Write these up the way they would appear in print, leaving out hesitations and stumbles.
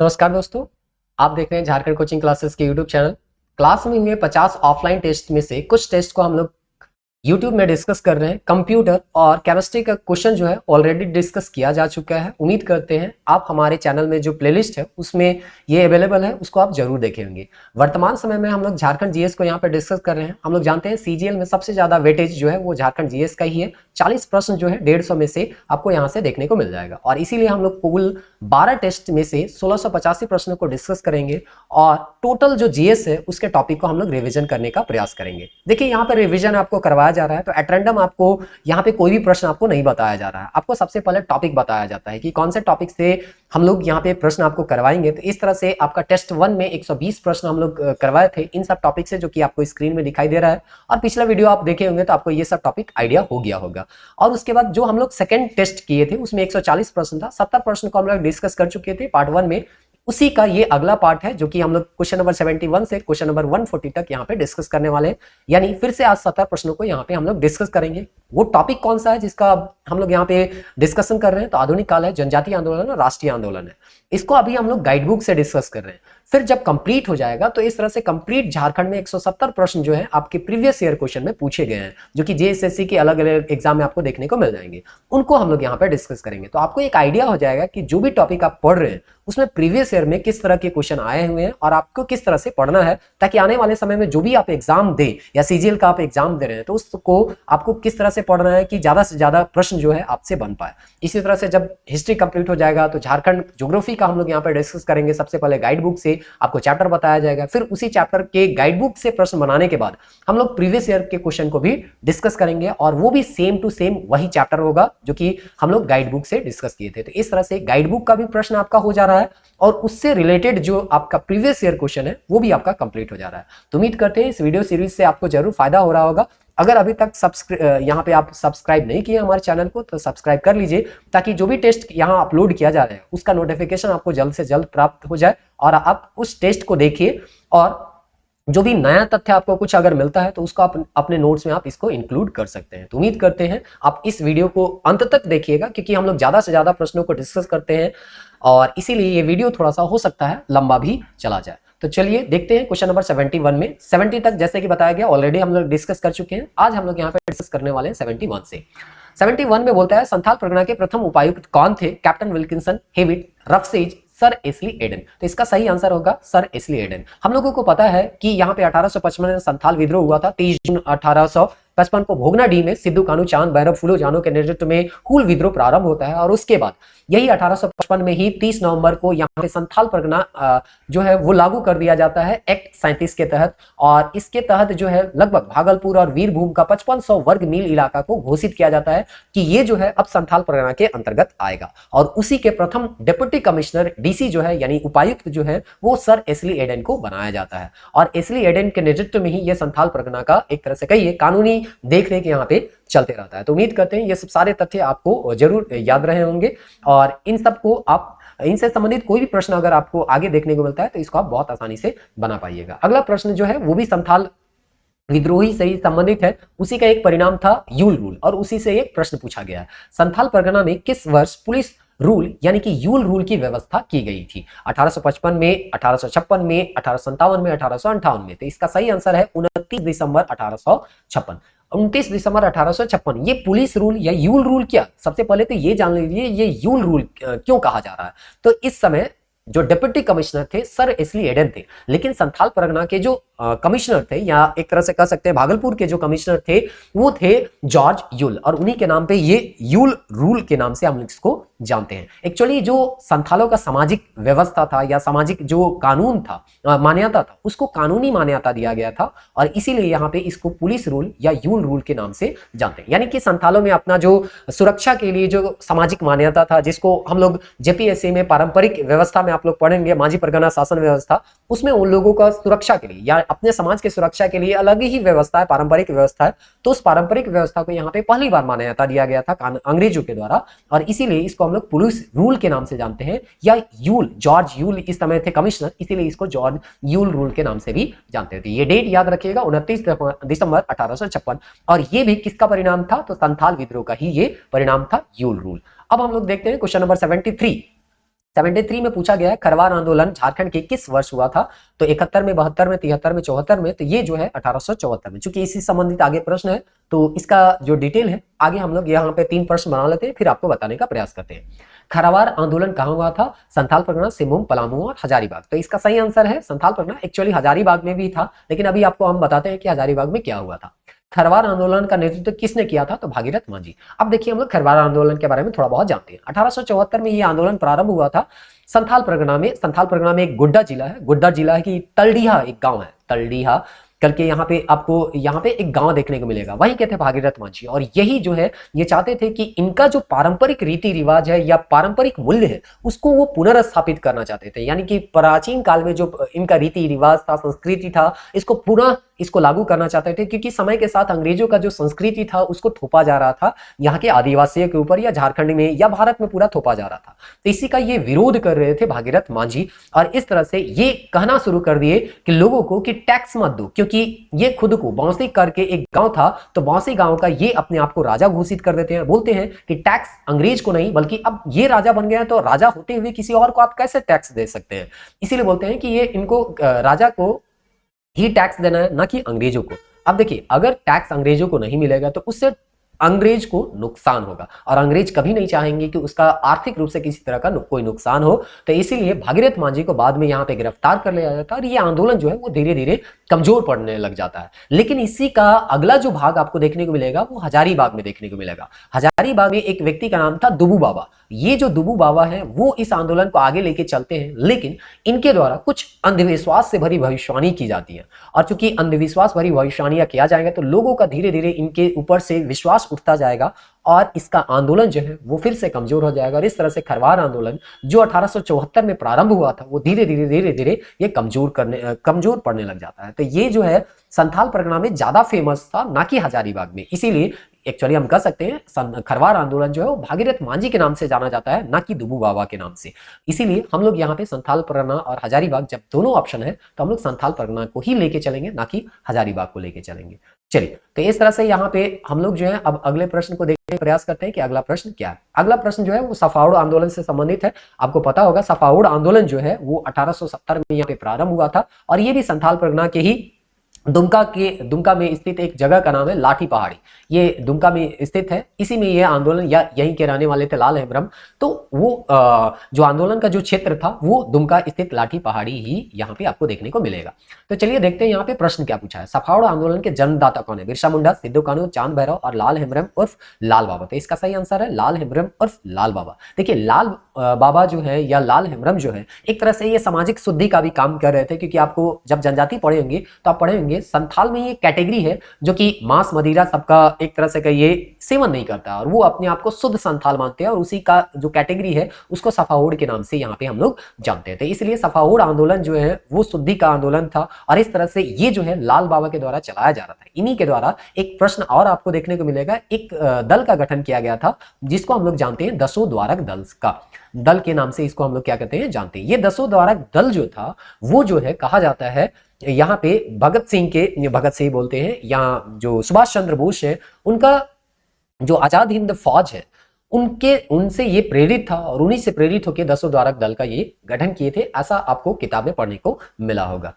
नमस्कार दोस्तों, आप देख रहे हैं झारखंड कोचिंग क्लासेस के यूट्यूब चैनल। क्लास में हुए 50 ऑफलाइन टेस्ट में से कुछ टेस्ट को हम लोग यूट्यूब में डिस्कस कर रहे हैं। कंप्यूटर और केमिस्ट्री का क्वेश्चन जो है ऑलरेडी डिस्कस किया जा चुका है। उम्मीद करते हैं आप हमारे चैनल में जो प्लेलिस्ट है उसमें ये अवेलेबल है, उसको आप जरूर देखें होंगे। वर्तमान समय में हम लोग झारखंड जीएस को यहाँ पे डिस्कस कर रहे हैं। हम लोग जानते हैं सीजीएल में सबसे ज्यादा वेटेज जो है वो झारखंड जीएस का ही है। 40 प्रश्न जो है 150 में से आपको यहाँ से देखने को मिल जाएगा और इसीलिए हम लोग कुल 12 टेस्ट में से 1685 प्रश्नों को डिस्कस करेंगे और टोटल जो जीएस है उसके टॉपिक को हम लोग रिवीजन करने का प्रयास करेंगे। देखिए यहाँ पर रिवीजन आपको करवाया जा रहा है, तो एट रैंडम आपको यहाँ पे कोई भी प्रश्न आपको नहीं बताया जा रहा है। आपको सबसे पहले टॉपिक बताया जाता है कि कौन से टॉपिक से हम लोग यहाँ पे प्रश्न आपको करवाएंगे। तो इस तरह से आपका टेस्ट 1 में 120 प्रश्न हम लोग करवाए थे इन सब टॉपिक से, जो कि आपको स्क्रीन में दिखाई दे रहा है। और पिछला वीडियो आप देखे होंगे तो आपको ये सब टॉपिक आइडिया हो गया होगा। और उसके बाद जो हम लोग सेकंड टेस्ट किए थे उसमें 140 प्रश्न था। 70 प्रश्न को हम लोग डिस्कस कर चुके थे पार्ट 1 में। उसी का ये अगला पार्ट है जो कि हम लोग क्वेश्चन नंबर 71 से क्वेश्चन नंबर 140 तक यहाँ पे डिस्कस करने वाले हैं। यानी फिर से आज 70 प्रश्नों को यहाँ पे हम लोग डिस्कस करेंगे। वो टॉपिक कौन सा है जिसका हम लोग यहाँ पे डिस्कशन कर रहे हैं? तो आधुनिक काल है, जनजातीय आंदोलन और राष्ट्रीय आंदोलन है। इसको अभी हम लोग गाइड बुक से डिस्कस कर रहे हैं। फिर जब कंप्लीट हो जाएगा तो इस तरह से कंप्लीट झारखंड में 170 प्रश्न जो है आपके प्रीवियस ईयर क्वेश्चन में पूछे गए हैं, जो कि जेएसएससी के अलग अलग एग्जाम में आपको देखने को मिल जाएंगे। उनको हम लोग यहाँ पे डिस्कस करेंगे। तो आपको एक आइडिया हो जाएगा कि जो भी टॉपिक आप पढ़ रहे हैं उसमें प्रीवियस ईयर में किस तरह के क्वेश्चन आए हुए हैं और आपको किस तरह से पढ़ना है, ताकि आने वाले समय में जो भी आप एग्जाम दें या सीजीएल का आप एग्जाम दे रहे हैं तो उसको आपको किस तरह से पढ़ना है कि ज्यादा से ज्यादा प्रश्न जो है आपसे बन पाए। इसी तरह से जब हिस्ट्री कंप्लीट हो जाएगा तो झारखंड ज्योग्राफी का हम लोग यहाँ पर डिस्कस करेंगे। सबसे पहले गाइड बुक से आपको चैप्टर बताया जाएगा, फिर उसी चैप्टर के गाइड बुक से प्रश्न बनाने के बाद हम लोग प्रीवियस ईयर के क्वेश्चन को भी डिस्कस करेंगे और वो भी सेम टू सेम वही चैप्टर होगा जो कि हम लोग गाइड बुक से डिस्कस किए थे। तो इस तरह से गाइड बुक का भी प्रश्न आपका हो जा रहा है और उससे रिलेटेड जो आपका प्रीवियस ईयर क्वेश्चन है वो भी आपका कंप्लीट हो जा रहा है। तो उम्मीद करते हैं इस वीडियो सीरीज से आपको जरूर फायदा हो रहा होगा। अगर अभी तक यहाँ पे आप सब्सक्राइब नहीं किए हमारे चैनल को तो सब्सक्राइब कर लीजिए, ताकि जो भी टेस्ट यहाँ अपलोड किया जा रहा है उसका नोटिफिकेशन आपको जल्द से जल्द प्राप्त हो जाए और आप उस टेस्ट को देखिए। और जो भी नया तथ्य आपको कुछ अगर मिलता है तो उसको आप अपने नोट्स में आप इसको इंक्लूड कर सकते हैं। तो उम्मीद करते हैं आप इस वीडियो को अंत तक देखिएगा, क्योंकि हम लोग ज्यादा से ज्यादा प्रश्नों को डिस्कस करते हैं और इसीलिए ये वीडियो थोड़ा सा हो सकता है लंबा भी चला जाए। तो चलिए देखते हैं क्वेश्चन नंबर 71 में। 70 तक जैसे कि बताया गया ऑलरेडी हम लोग डिस्कस कर चुके हैं। आज हम लोग यहाँ पे डिस्कस करने वाले हैं 71 से। 71 में बोलता है संथाल परगना के प्रथम उपायुक्त कौन थे? कैप्टन विल्किंसन, हेविट, रफसेज, सर एस्ली एडन। तो इसका सही आंसर होगा सर एस्ली एडन। हम लोगों को पता है कि यहाँ पे 1855 में संथाल विद्रोह हुआ था। 30 जून 1855 को भोगनाडीह में सिद्धू कानू चांद भैरव फूलो जानो के नेतृत्व में हूल विद्रोह प्रारंभ होता है और उसके बाद यही 1855 में ही 30 नवंबर को यहाँ पे संथाल परगना जो है वो लागू कर दिया जाता है एक्ट 37 के तहत। और इसके तहत जो है लगभग भागलपुर और वीरभूम का 5500 वर्ग मील इलाका को घोषित किया जाता है कि ये जो है अब संथाल परगना के अंतर्गत आएगा। और उसी के प्रथम डिप्टी कमिश्नर डीसी जो है यानी उपायुक्त जो है वो सर एस्ली एडन को बनाया जाता है। और एस्ली एडन के नेतृत्व में ही ये संथाल परगना का एक तरह से कहिए कानूनी देख रेख यहाँ पे चलते रहता है। तो उम्मीद करते हैं ये सब सारे तथ्य आपको जरूर याद रहे होंगे और इन सब को आप इनसे संबंधित कोई भी प्रश्न अगर आपको आगे देखने को मिलता है तो इसको आप बहुत आसानी से बना पाइएगा। अगला प्रश्न जो है वो भी संथाल विद्रोही से ही संबंधित है। उसी का एक परिणाम था यूल रूल और उसी से एक प्रश्न पूछा गया है। संथाल परगना में किस वर्ष पुलिस रूल यानी कि यूल रूल की व्यवस्था की गई थी? 1855 में, 1856 में, 1857 में, 1858 में। तो इसका सही आंसर है 29 दिसंबर 1856। 29 दिसंबर 1856। ये पुलिस रूल या यूल रूल क्या? सबसे पहले तो ये जान लीजिए ये यूल रूल क्यों कहा जा रहा है। तो इस समय जो डिप्टी कमिश्नर थे सर एस्ली एडन थे, लेकिन संथाल परगना के जो कमिश्नर थे या एक तरह से कह सकते हैं भागलपुर के जो कमिश्नर थे वो थे जॉर्ज यूल और उन्हीं के नाम पे ये यूल रूल के नाम से हम इसको जानते हैं। एक्चुअली जो संथालों का सामाजिक व्यवस्था था या सामाजिक जो कानून था, मान्यता था, उसको कानूनी मान्यता दिया गया था और इसीलिए यहाँ पे इसको पुलिस रूल या यूल रूल के नाम से जानते हैं। यानी कि संथालों में अपना जो सुरक्षा के लिए जो सामाजिक मान्यता था, जिसको हम लोग जेपीएससी में पारंपरिक व्यवस्था में आप लोग पढ़ेंगे, माझी परगना शासन व्यवस्था, उसमें उन लोगों का सुरक्षा के लिए या अपने समाज के सुरक्षा के लिए अलग ही व्यवस्था है, पारंपरिक व्यवस्था है। तो उस पारंपरिक व्यवस्था को यहाँ पे पहली बार मान्यता दिया गया था अंग्रेजों के द्वारा और इसीलिए इसको हम लोग पुलिस रूल के नाम से जानते हैं या यूल, जॉर्ज यूल इस समय थे कमिश्नर, इसीलिए इसको जॉर्ज यूल रूल के नाम से भी जानते थे। ये डेट याद रखिएगा 29 दिसंबर 1856। और ये भी किसका परिणाम था? तो संथाल विद्रोह का ही ये परिणाम था, यूल रूल। अब हम लोग देखते हैं क्वेश्चन नंबर 73। 73 में पूछा गया है खरवार आंदोलन झारखंड के किस वर्ष हुआ था, तो 71 में, 72 में, 73 में, 74 में, तो ये जो है 1874 में। चूंकि इसी संबंधित आगे प्रश्न है तो इसका जो डिटेल है आगे हम लोग यहाँ पे 3 प्रश्न बना लेते हैं, फिर आपको बताने का प्रयास करते हैं। खरवार आंदोलन कहाँ हुआ था? संथाल परगना, सिंहभूम, पलामू और हजारीबाग। तो इसका सही आंसर है संथाल परगना। एक्चुअली हजारीबाग में भी था, लेकिन अभी आपको हम बताते हैं कि हजारीबाग में क्या हुआ था। खरवार आंदोलन का नेतृत्व किसने किया था? तो भागीरथ मांझी। अब देखिए हम लोग खरवार आंदोलन के बारे में थोड़ा बहुत जानते हैं। 1874 में यह आंदोलन प्रारंभ हुआ था संथाल परगना में। संथाल परगना में एक गुड्डा जिला है, गुड्डा जिला की तलडीहा एक गांव है, तलडीहा करके यहाँ पे आपको यहाँ पे एक गांव देखने को मिलेगा, वही कहते हैं भागीरथ मांझी। और यही जो है ये चाहते थे कि इनका जो पारंपरिक रीति रिवाज है या पारंपरिक मूल्य है उसको वो पुनर्स्थापित करना चाहते थे। यानी कि प्राचीन काल में जो इनका रीति रिवाज था, संस्कृति था, इसको पुनः इसको लागू करना चाहते थे, क्योंकि समय के साथ अंग्रेजों का जो संस्कृति था उसको थोपा जा रहा था यहाँ के आदिवासियों के ऊपर, या झारखंड में या भारत में पूरा थोपा जा रहा था। तो इसी का ये विरोध कर रहे थे भागीरथ मांझी, और इस तरह से ये कहना शुरू कर दिए कि लोगों को कि टैक्स मत दो, क्योंकि ये खुद को बौंसी करके एक गांव था, तो बौंसी गांव का ये अपने आप को राजा घोषित कर देते हैं। बोलते हैं कि टैक्स अंग्रेज को नहीं, बल्कि अब ये राजा बन गया है तो राजा होते हुए किसी और को आप कैसे टैक्स दे सकते हैं। इसीलिए बोलते हैं कि ये इनको राजा को ही टैक्स देना है, ना कि अंग्रेजों को। अब देखिए अगर टैक्स अंग्रेजों को नहीं मिलेगा तो उससे अंग्रेज को नुकसान होगा, और अंग्रेज कभी नहीं चाहेंगे कि उसका आर्थिक रूप से किसी तरह का कोई नुकसान हो। तो इसीलिए भागीरथ मांझी को बाद में यहाँ पे गिरफ्तार कर लिया जाता है, और ये आंदोलन जो है वो धीरे धीरे कमजोर पड़ने लग जाता है। लेकिन इसी का अगला जो भाग आपको देखने को मिलेगा वो हजारीबाग में देखने को मिलेगा। हजारीबाग में एक व्यक्ति का नाम था दुबू बाबा। ये जो दुबू बाबा है वो इस आंदोलन को आगे लेके चलते हैं, लेकिन इनके द्वारा कुछ अंधविश्वास से भरी भविष्यवाणी की जाती है, और चूंकि अंधविश्वास भरी भविष्यवाणियां किया जाएगा तो लोगों का धीरे धीरे इनके ऊपर से विश्वास उठता जाएगा, और इसका आंदोलन जो है वो फिर से कमजोर हो जाएगा। और इस तरह से खरवार आंदोलन जो 1874 में प्रारंभ हुआ था वो धीरे धीरे ये कमजोर पड़ने लग जाता है। तो ये जो है संथाल परगना में ज्यादा फेमस था, ना कि हजारीबाग में। इसीलिए एक्चुअली हम कह सकते हैं खरवार आंदोलन जो है वो भागीरथ मांझी के नाम से जाना जाता है, ना कि दुबू बाबा के नाम से। इसीलिए हम लोग यहाँ पे संथाल परगना और हजारीबाग जब दोनों ऑप्शन है तो हम लोग संथाल परगना को ही लेके चलेंगे, ना कि हजारीबाग को लेके चलेंगे। चलिए तो इस तरह से यहाँ पे हम लोग जो है अब अगले प्रश्न को देखने का प्रयास करते हैं कि अगला प्रश्न क्या है। अगला प्रश्न जो है वो सफाउड़ आंदोलन से संबंधित है। आपको पता होगा सफाउड़ आंदोलन जो है वो 1870 में यहाँ पे प्रारंभ हुआ था, और ये भी संथाल परगना के ही दुमका में स्थित एक जगह का नाम है लाठी पहाड़ी। ये दुमका में स्थित है, इसी में ये आंदोलन या यहीं के रहने वाले थे लाल हेम्ब्रम। तो वो जो आंदोलन का जो क्षेत्र था वो दुमका स्थित लाठी पहाड़ी ही यहाँ पे आपको देखने को मिलेगा। तो चलिए देखते हैं यहाँ पे प्रश्न क्या पूछा है। सफाउड़ आंदोलन के जन्मदाता कौन है? बिरसा मुंडा, सिद्धू कान्हू, चांद भैरव और लाल हेम्ब्रम उर्फ लाल बाबा। तो इसका सही आंसर है लाल हेम्ब्रम उर्फ लाल बाबा। देखिए लाल बाबा जो है या लाल हेम्ब्रम जो है एक तरह से ये सामाजिक शुद्धि का भी काम कर रहे थे, क्योंकि आपको जब जनजाति पढ़े होंगे तो आप पढ़े होंगे संथाल में ये कैटेगरी है जो कि मांस मदिरा सबका एक तरह से कहिए सेवन नहीं करता, और वो अपने आप को शुद्ध संथाल मानते हैं, और उसी का जो कैटेगरी है उसको सफाउड़ के नाम से यहाँ पे हम लोग जानते हैं। तो इसलिए सफाउड़ आंदोलन जो है वो शुद्धि का आंदोलन था, और इस तरह से ये जो है लाल बाबा के द्वारा चलाया जा रहा था। इन्हीं के द्वारा एक प्रश्न और आपको देखने को मिलेगा, एक दल का गठन किया गया था जिसको हम लोग जानते हैं दसों द्वारक दल का दल के नाम से इसको हम लोग क्या कहते हैं जानते हैं। ये दसों द्वारक दल जो था वो जो है कहा जाता है यहाँ पे भगत सिंह बोलते हैं, यहाँ जो सुभाष चंद्र बोस है उनका जो आजाद हिंद फौज है उनसे ये प्रेरित था, और उन्हीं से प्रेरित होकर दसों द्वारक दल का ये गठन किए थे। ऐसा आपको किताबें पढ़ने को मिला होगा।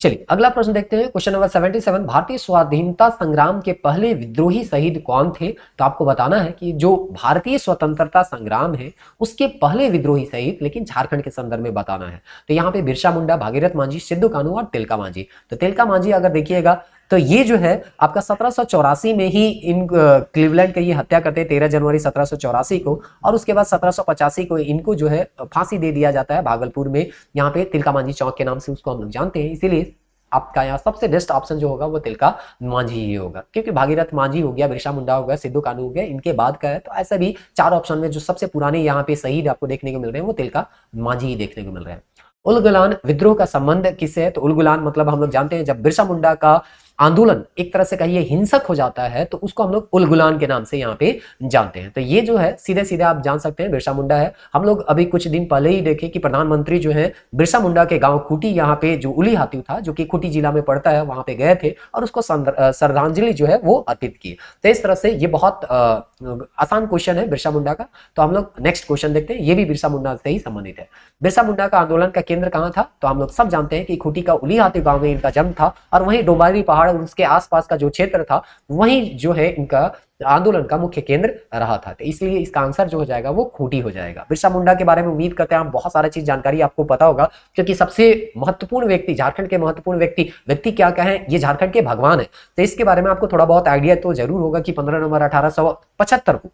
चलिए अगला प्रश्न देखते हैं, क्वेश्चन नंबर 77। भारतीय स्वाधीनता संग्राम के पहले विद्रोही शहीद कौन थे? तो आपको बताना है कि जो भारतीय स्वतंत्रता संग्राम है उसके पहले विद्रोही शहीद, लेकिन झारखंड के संदर्भ में बताना है। तो यहाँ पे बिरसा मुंडा, भागीरथ मांझी, सिद्धू कान्हू और तिलका मांझी। तो तिलका मांझी अगर देखिएगा तो ये जो है आपका 1784 में ही इन क्लीवलैंड की ये हत्या करते हैं 13 जनवरी 1784 को, और उसके बाद 1785 को इनको जो है फांसी दे दिया जाता है भागलपुर में, यहाँ पे तिलका मांझी चौक के नाम से उसको हम लोग जानते हैं। इसीलिए आपका यहाँ सबसे बेस्ट ऑप्शन जो होगा वो तिलका मांझी ही होगा, क्योंकि भागीरथ मांझी हो गया, बिरसा मुंडा हो गया, सिद्धू कान्हू हो गया, इनके बाद का है। तो ऐसा भी 4 ऑप्शन में जो सबसे पुराने यहाँ पे शहीद आपको देखने को मिल रहे हैं वो तिलका मांझी ही देखने को मिल रहे हैं। उलगुलान विद्रोह का संबंध किससे है? तो उलगुलान मतलब हम लोग जानते हैं जब बिरसा मुंडा का आंदोलन एक तरह से कहिए हिंसक हो जाता है तो उसको हम लोग उलगुलान के नाम से यहाँ पे जानते हैं। तो ये जो है सीधे सीधे आप जान सकते हैं बिरसा मुंडा है। हम लोग अभी कुछ दिन पहले ही देखे कि प्रधानमंत्री जो है बिरसा मुंडा के गांव खूटी, यहाँ पे जो उली हाथी था जो कि खूटी जिला में पड़ता है, वहां पे गए थे और उसको श्रद्धांजलि जो है वो अर्पित की। तो इस तरह से ये बहुत आसान क्वेश्चन है बिरसा मुंडा का। तो हम लोग नेक्स्ट क्वेश्चन देखते हैं, ये भी बिरसा मुंडा से ही संबंधित है। बिरसा मुंडा का आंदोलन का केंद्र कहाँ था? तो हम लोग सब जानते हैं कि खूटी का उली हाथी गांव में इनका जन्म था और वहीं डोंबारी पहाड़ और उसके आसपास का जो क्षेत्र था वहीं जो है इनका आंदोलन का मुख्य केंद्र रहा था। तो इसलिए इसका आंसर जो हो जाएगा वो खूंटी हो जाएगा। बिरसा मुंडा के बारे में उम्मीद करते हैं आप बहुत सारा चीज जानकारी आपको पता होगा, क्योंकि सबसे महत्वपूर्ण व्यक्ति, झारखंड के महत्वपूर्ण व्यक्ति क्या कहें, ये झारखंड के भगवान है। तो इसके बारे में आपको थोड़ा बहुत आइडिया तो जरूर होगा कि 15 नवंबर 1875 को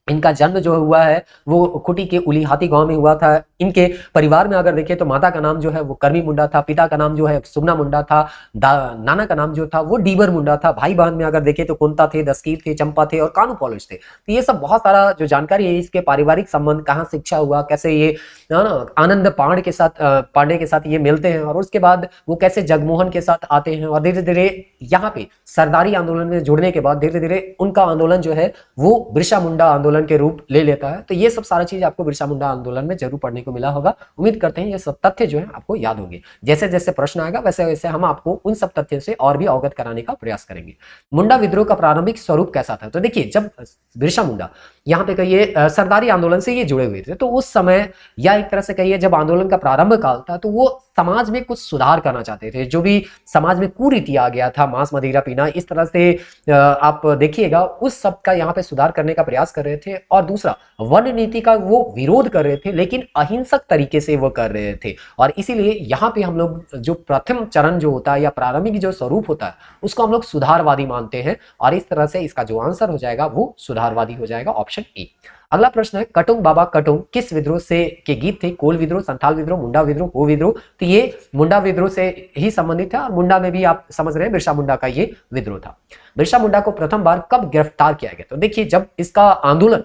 इनका जन्म जो हुआ है वो खूटी के उली हाथी गांव में हुआ था। इनके परिवार में अगर देखें तो माता का नाम जो है वो कर्मी मुंडा था, पिता का नाम जो है सुमना मुंडा था, नाना का नाम जो था वो डीबर मुंडा था। भाई बहन में अगर देखें तो कुंता थे, दस्कीर थे, चंपा थे और कानू पॉलिश थे। तो ये सब बहुत सारा जो जानकारी है, इसके पारिवारिक संबंध, कहाँ शिक्षा हुआ, कैसे ये आनंद पांडे के साथ ये मिलते हैं और उसके बाद वो कैसे जगमोहन के साथ आते हैं और धीरे धीरे यहाँ पे सरदारी आंदोलन में जुड़ने के बाद धीरे धीरे उनका आंदोलन जो है वो बिरसा मुंडा आंदोलन के रूप ले लेता है। तो ये सब सारा चीज आपको बिरसा मुंडा आंदोलन में जरूर पढ़ने को मिला होगा। उम्मीद करते हैं ये सब तथ्य जो है आपको याद होंगे। जैसे जैसे प्रश्न आएगा वैसे वैसे हम आपको उन सब तथ्यों से और भी अवगत कराने का प्रयास करेंगे। मुंडा विद्रोह का प्रारंभिक स्वरूप कैसा था? तो देखिए, जब बिरसा मुंडा यहाँ पे कहिए सरदारी आंदोलन से ये जुड़े हुए थे, तो उस समय या एक तरह से कहिए जब आंदोलन का प्रारंभ काल था तो वो समाज में कुछ सुधार करना चाहते थे। जो भी समाज में कुरीति आ गया था, मांस मदिरा पीना, इस तरह से आप देखिएगा उस सब का यहाँ पे सुधार करने का प्रयास कर रहे थे। और दूसरा, वन नीति का वो विरोध कर रहे थे, लेकिन अहिंसक तरीके से वो कर रहे थे। और इसीलिए यहाँ पे हम लोग जो प्रथम चरण जो होता है या प्रारंभिक जो स्वरूप होता है उसको हम लोग सुधारवादी मानते हैं। और इस तरह से इसका जो आंसर हो जाएगा वो सुधारवादी हो जाएगा, ऑप्शन ए। अगला प्रश्न है, कटुंग बाबा कटुंग किस विद्रोह से के गीत थे? कोल विद्रोह, संथाल विद्रोह, मुंडा विद्रोह, हो विद्रोह? तो ये मुंडा विद्रोह से ही संबंधित है और मुंडा में भी आप समझ रहे हैं बिरसा मुंडा का ये विद्रोह था। बिरसा मुंडा को प्रथम बार कब गिरफ्तार किया गया? तो देखिए, जब इसका आंदोलन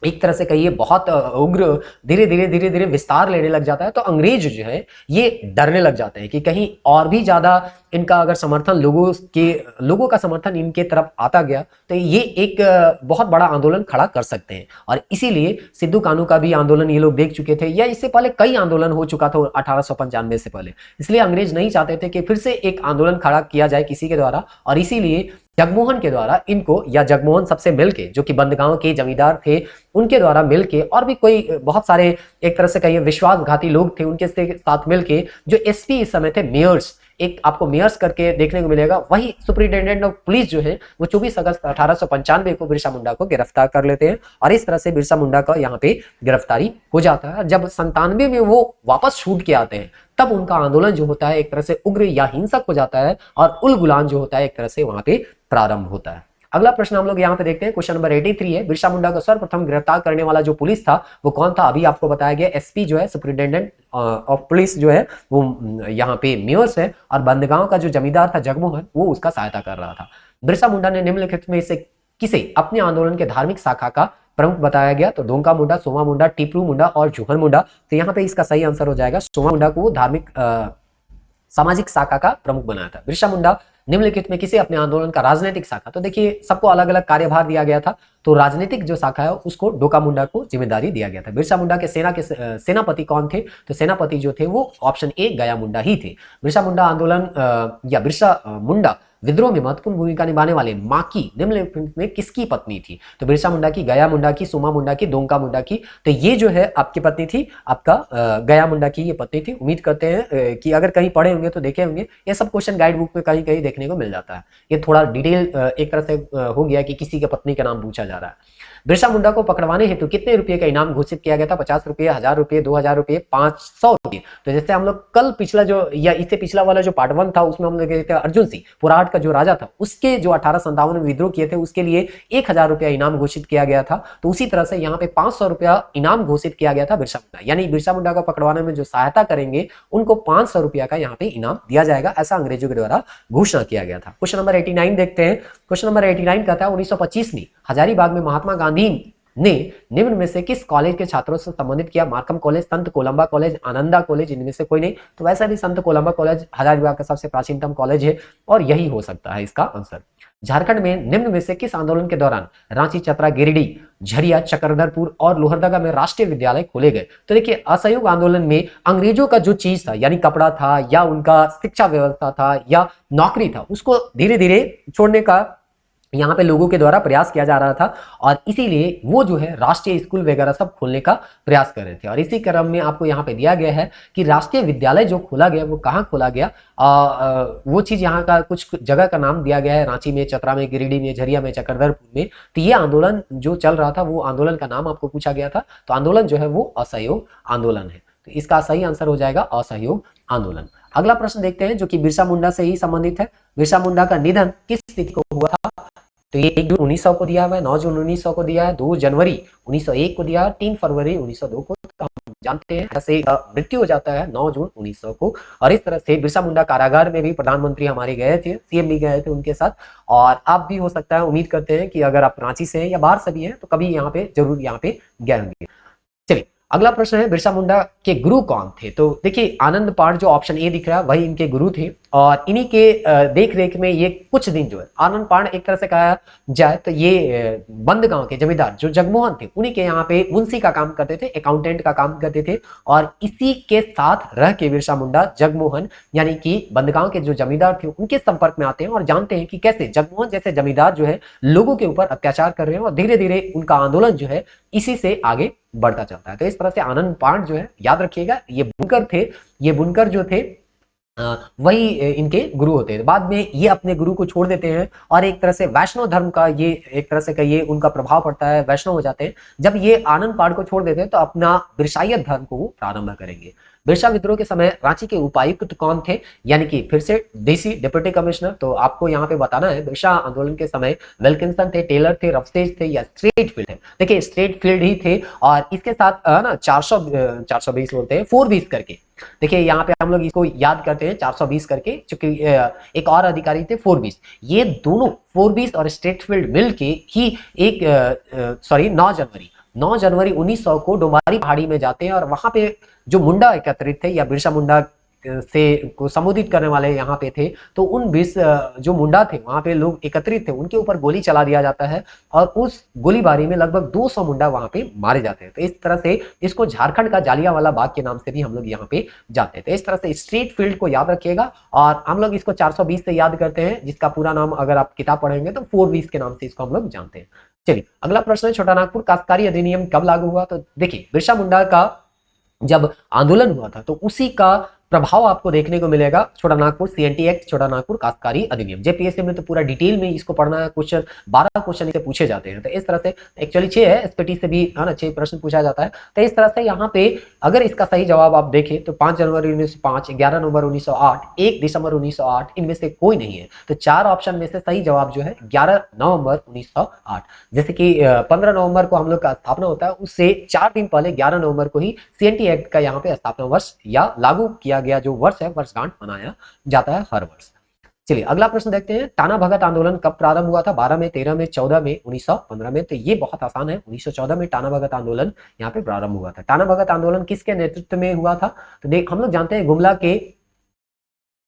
एक तरह से कहिए बहुत उग्र धीरे धीरे विस्तार लेने लग जाता है तो अंग्रेज जो है ये डरने लग जाते हैं कि कहीं और भी ज्यादा इनका अगर समर्थन लोगों का समर्थन इनके तरफ आता गया तो ये एक बहुत बड़ा आंदोलन खड़ा कर सकते हैं। और इसीलिए सिद्धू कानू का भी आंदोलन ये लोग देख चुके थे, या इससे पहले कई आंदोलन हो चुका था 1895 से पहले। इसलिए अंग्रेज नहीं चाहते थे कि फिर से एक आंदोलन खड़ा किया जाए किसी के द्वारा, और इसीलिए जगमोहन के द्वारा इनको, या जगमोहन सबसे मिलके जो कि बंदगांव के जमींदार थे उनके द्वारा मिलके, और भी कोई बहुत सारे एक तरह से कहिए विश्वासघाती लोग थे उनके साथ मिलके, जो एसपी इस समय थे, मेयर्स, एक आपको मेयर्स करके देखने को मिलेगा, वही सुपरिटेंडेंट ऑफ पुलिस जो है वो 24 अगस्त 1895 को बिरसा मुंडा को गिरफ्तार कर लेते हैं। और इस तरह से बिरसा मुंडा का यहाँ पे गिरफ्तारी हो जाता है। जब 97 में वो वापस छूट के आते हैं तब उनका आंदोलन जो होता है एक तरह से उग्र या हिंसक हो जाता है और उल गुलान जो होता है एक तरह से वहां पे प्रारंभ होता है। अगला प्रश्न हम लोग यहाँ पे देखते हैं, क्वेश्चन नंबर 83 है, बिरसा मुंडा को सर्वप्रथम गिरफ्तार करने वाला जो पुलिस था वो कौन था? अभी आपको बताया गया, एसपी जो है सुपरिटेंडेंट ऑफ पुलिस जो है वो यहाँ पे मेयर्स है, और बंदगांव का जो जमींदार था जगमोहन वो उसका सहायता कर रहा था। बिरसा मुंडा ने निम्नलिखित में से किसे अपने आंदोलन के धार्मिक शाखा का प्रमुख बताया गया? तो डोंका मुंडा, सोमा मुंडा, टिपरू मुंडा और जूहर मुंडा। तो यहाँ पे इसका सही आंसर हो जाएगा सोमा मुंडा को वो धार्मिक सामाजिक शाखा का प्रमुख बनाया था। बिरसा मुंडा निम्नलिखित में किसे अपने आंदोलन का राजनीतिक शाखा? तो देखिए, सबको अलग अलग कार्यभार दिया गया था, तो राजनीतिक जो शाखा है उसको डोका मुंडा को जिम्मेदारी दिया गया था। बिरसा मुंडा के सेनापति कौन थे? तो सेनापति जो थे वो ऑप्शन ए गया मुंडा ही थे। बिरसा मुंडा आंदोलन या बिरसा मुंडा विद्रोह में महत्वपूर्ण भूमिका निभाने वाले माकी निम्नलिखित में किसकी पत्नी थी? तो बिरसा मुंडा की, गया मुंडा की, सोमा मुंडा की, डोंका मुंडा की। तो ये जो है आपकी पत्नी थी, आपका गया मुंडा की ये पत्नी थी। उम्मीद करते हैं कि अगर कहीं पढ़े होंगे तो देखे होंगे, ये सब क्वेश्चन गाइड बुक में कहीं कहीं देखने को मिल जाता है। ये थोड़ा डिटेल एक तरह से हो गया कि किसी के पत्नी का नाम पूछा जा रहा है। बिरसा मुंडा को पकड़वाने हेतु कितने रुपए का इनाम घोषित किया गया था? 50 रुपए, 1000 रुपए, 2000 रुपए, 500 रुपए। तो जैसे हम लोग कल पिछला जो, या इससे पिछला वाला जो पार्ट 1 था उसमें हम लोग देखते हैं अर्जुन सिंह पुराट का जो राजा था उसके जो 1857 में विद्रोह किए थे उसके लिए 1000 रुपया इनाम घोषित किया गया था। तो उसी तरह से यहाँ पे 500 रुपया इनाम घोषित किया गया था बिरसा मुंडा, यानी बिरसा मुंडा को पकड़वाने में जो सहायता करेंगे उनको 500 रुपया का यहाँ पे इनाम दिया जाएगा, ऐसा अंग्रेजों के द्वारा घोषणा किया गया था। क्वेश्चन नंबर 89 देखते हैं। क्वेश्चन नंबर 89 कहता है 1925 में हजारीबाग में महात्मा गांधी ने निम्न में से किस कॉलेज के छात्रों से संबंधित किया? मार्कम कॉलेज, संत कोलंबा कॉलेज, आनंदा कॉलेज, इनमें से कोई नहीं। तो वैसा भी संत कोलंबा कॉलेज हजारीबाग का सबसे प्राचीनतम कॉलेज है और यही हो सकता है इसका आंसर। झारखंड में निम्न में से किस आंदोलन के दौरान रांची, चतरा, गिरिडीह, झरिया, चक्रधरपुर और लोहरदगा में राष्ट्रीय विद्यालय खोले गए? तो देखिए, असहयोग आंदोलन में अंग्रेजों का जो चीज था यानी कपड़ा था या उनका शिक्षा व्यवस्था था या नौकरी था, उसको धीरे धीरे छोड़ने का यहाँ पे लोगों के द्वारा प्रयास किया जा रहा था और इसीलिए वो जो है राष्ट्रीय स्कूल वगैरह सब खोलने का प्रयास कर रहे थे। और इसी क्रम में आपको यहाँ पे दिया गया है कि राष्ट्रीय विद्यालय जो खोला गया वो कहाँ खोला गया, वो चीज यहाँ का कुछ जगह का नाम दिया गया है, रांची में, चतरा में, गिरिडीह में, झरिया में, चक्रधरपुर में। तो ये आंदोलन जो चल रहा था वो आंदोलन का नाम आपको पूछा गया था। तो आंदोलन जो है वो असहयोग आंदोलन है। तो इसका सही आंसर हो जाएगा असहयोग आंदोलन। अगला प्रश्न देखते हैं जो कि बिरसा मुंडा से ही संबंधित है। बिरसा मुंडा का निधन किस तिथि को हुआ था? तो ये 1 जून 1900 को दिया हुआ है, 9 जून 1900 को दिया है, 2 जनवरी 1901 को दिया है, 3 फरवरी 1902 को। तो हम जानते हैं ऐसे मृत्यु हो जाता है 9 जून 1900 को। और इस तरह से बिरसा मुंडा कारागार में भी प्रधानमंत्री हमारे गए थे, सीएम भी गए थे उनके साथ। और आप भी हो सकता है, उम्मीद करते हैं कि अगर आप रांची से हैं या बाहर से भी हैं तो कभी यहाँ पे जरूर यहाँ पे गए होंगे। चलिए, अगला प्रश्न है बिरसा मुंडा के गुरु कौन थे? तो देखिए, आनंद पाठ जो ऑप्शन ए दिख रहा है वही इनके गुरु थे और इन्हीं के देख रेख में ये कुछ दिन जो है आनंद पाठ एक तरह से कहा जाए तो ये बंद गांव के जमींदार जो जगमोहन थे उन्हीं के यहाँ पे मुंशी का काम करते थे, अकाउंटेंट का काम करते थे। और इसी के साथ रह के बिरसा मुंडा जगमोहन यानी कि बंदगांव के जो जमींदार थे उनके संपर्क में आते हैं और जानते हैं कि कैसे जगमोहन जैसे जमींदार जो है लोगों के ऊपर अत्याचार कर रहे हैं और धीरे धीरे उनका आंदोलन जो है इसी से आगे बढ़ता चलता है। तो इस तरह से आनंद पाठ जो है, याद रखिएगा, ये बुनकर थे। ये बुनकर जो थे वही इनके गुरु होते हैं। बाद में ये अपने गुरु को छोड़ देते हैं और एक तरह से वैष्णव धर्म का ये एक तरह से कहिए उनका प्रभाव पड़ता है, वैष्णव हो जाते हैं। जब ये आनंद पाठ को छोड़ देते हैं तो अपना बिरसाइत धर्म को वो प्रारंभ करेंगे। बिरसा विद्रोह के समय रांची के उपायुक्त कौन थे? यानी कि फिर से डीसी, डिप्टी कमिश्नर। तो आपको यहाँ पे बताना है बिरसा आंदोलन के समय विल्किंसन थे, टेलर थे, रफसेज थे या स्ट्रेटफील्ड है? देखिए, स्ट्रेटफील्ड ही थे और इसके साथ ना 420 बोलते हैं 420 करके। देखिए, यहाँ पे हम लोग इसको याद करते हैं 420 करके, क्योंकि एक और अधिकारी थे 420। ये दोनों 420 और स्ट्रेटफील्ड मिल के ही एक 9 जनवरी 1900 को डोमारी पहाड़ी में जाते हैं और वहां पे जो मुंडा एकत्रित थे या बिरसा मुंडा से को संबोधित करने वाले यहाँ पे थे, तो उन 20 जो मुंडा थे वहां पे लोग एकत्रित थे, उनके ऊपर गोली चला दिया जाता है और उस गोलीबारी में लगभग 200 मुंडा वहां पे मारे जाते हैं। तो इस तरह से इसको झारखंड का जालियांवाला बाग के नाम से भी हम लोग यहाँ पे जाते हैं। तो इस तरह से स्ट्रीट फील्ड को याद रखिएगा और हम लोग इसको 420 से याद करते हैं, जिसका पूरा नाम अगर आप किताब पढ़ेंगे तो 420 के नाम से इसको हम लोग जानते हैं। चलिए, अगला प्रश्न है छोटा नागपुर काश्तकारी अधिनियम कब लागू हुआ? तो देखिए, बिरसा मुंडा का जब आंदोलन हुआ था तो उसी का प्रभाव आपको देखने को मिलेगा छोटा नागपुर सीएनटी एक्ट, छोटा नागपुर काश्तकारी अधिनियम। जेपीएससी में तो पूरा डिटेल में इसको पढ़ना है, क्वेश्चन 12 क्वेश्चन इसे पूछे जाते हैं। तो इस तरह से एक्चुअली 6 है, एसपीटी से भी है ना 6 प्रश्न पूछा जाता है। तो इस तरह से यहाँ पे अगर इसका सही जवाब आप देखें तो 5 जनवरी 1905, 11 नवंबर 1908, 1 दिसंबर 1908, इनमें से कोई नहीं है। तो 4 ऑप्शन में से सही जवाब जो है 11 नवंबर 1908। जैसे कि 15 नवंबर को हम लोग का स्थापना होता है, उससे 4 दिन पहले 11 नवंबर को ही सीएनटी एक्ट का यहाँ पे स्थापना वर्ष या लागू किया गया जो वर्ष है, वर्षगांठ मनाया जाता है हर वर्ष। चलिए, अगला प्रश्न देखते हैं। टाना भगत आंदोलन कब प्रारंभ हुआ था? 12 में, 13 में, 14 में, 1915 में? तो ये बहुत आसान है, 1914 में टाना भगत आंदोलन यहाँ पे प्रारंभ हुआ था। टाना भगत आंदोलन किसके नेतृत्व में हुआ था? तो देख, हम लोग जानते हैं गुमला के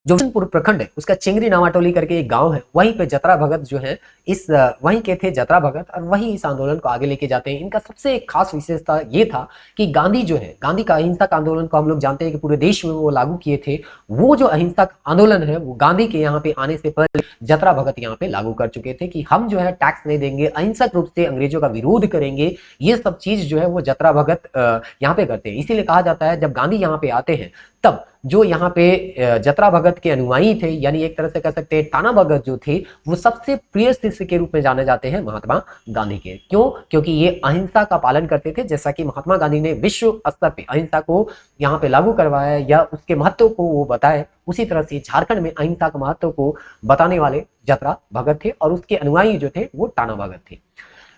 जो बिशनपुर प्रखंड है उसका चिंगरी नावाटोली करके एक गांव है, वहीं पे जतरा भगत जो है इस वहीं के थे जतरा भगत और वहीं इस आंदोलन को आगे लेके जाते हैं। इनका सबसे एक खास विशेषता ये था कि गांधी जो है, गांधी का अहिंसक आंदोलन को हम लोग जानते हैं कि पूरे देश में वो लागू किए थे। वो जो अहिंसक आंदोलन है वो गांधी के यहाँ पे आने से पहले जतरा भगत यहाँ पे लागू कर चुके थे कि हम जो है टैक्स नहीं देंगे, अहिंसक रूप से अंग्रेजों का विरोध करेंगे। ये सब चीज जो है वो जतरा भगत यहाँ पे करते हैं। इसीलिए कहा जाता है जब गांधी यहाँ पे आते हैं तब जो यहाँ पे जतरा भगत के अनुयायी थे, यानी एक तरह से कह सकते हैं टाना भगत जो थे, वो सबसे प्रिय शिष्य के रूप में जाने जाते हैं महात्मा गांधी के। क्यों? क्योंकि ये अहिंसा का पालन करते थे। जैसा कि महात्मा गांधी ने विश्व स्तर पे अहिंसा को यहाँ पे लागू करवाया या उसके महत्व को वो बताए, उसी तरह से झारखंड में अहिंसा के महत्व को बताने वाले जतरा भगत थे और उसके अनुयायी जो थे वो टाना भगत थे।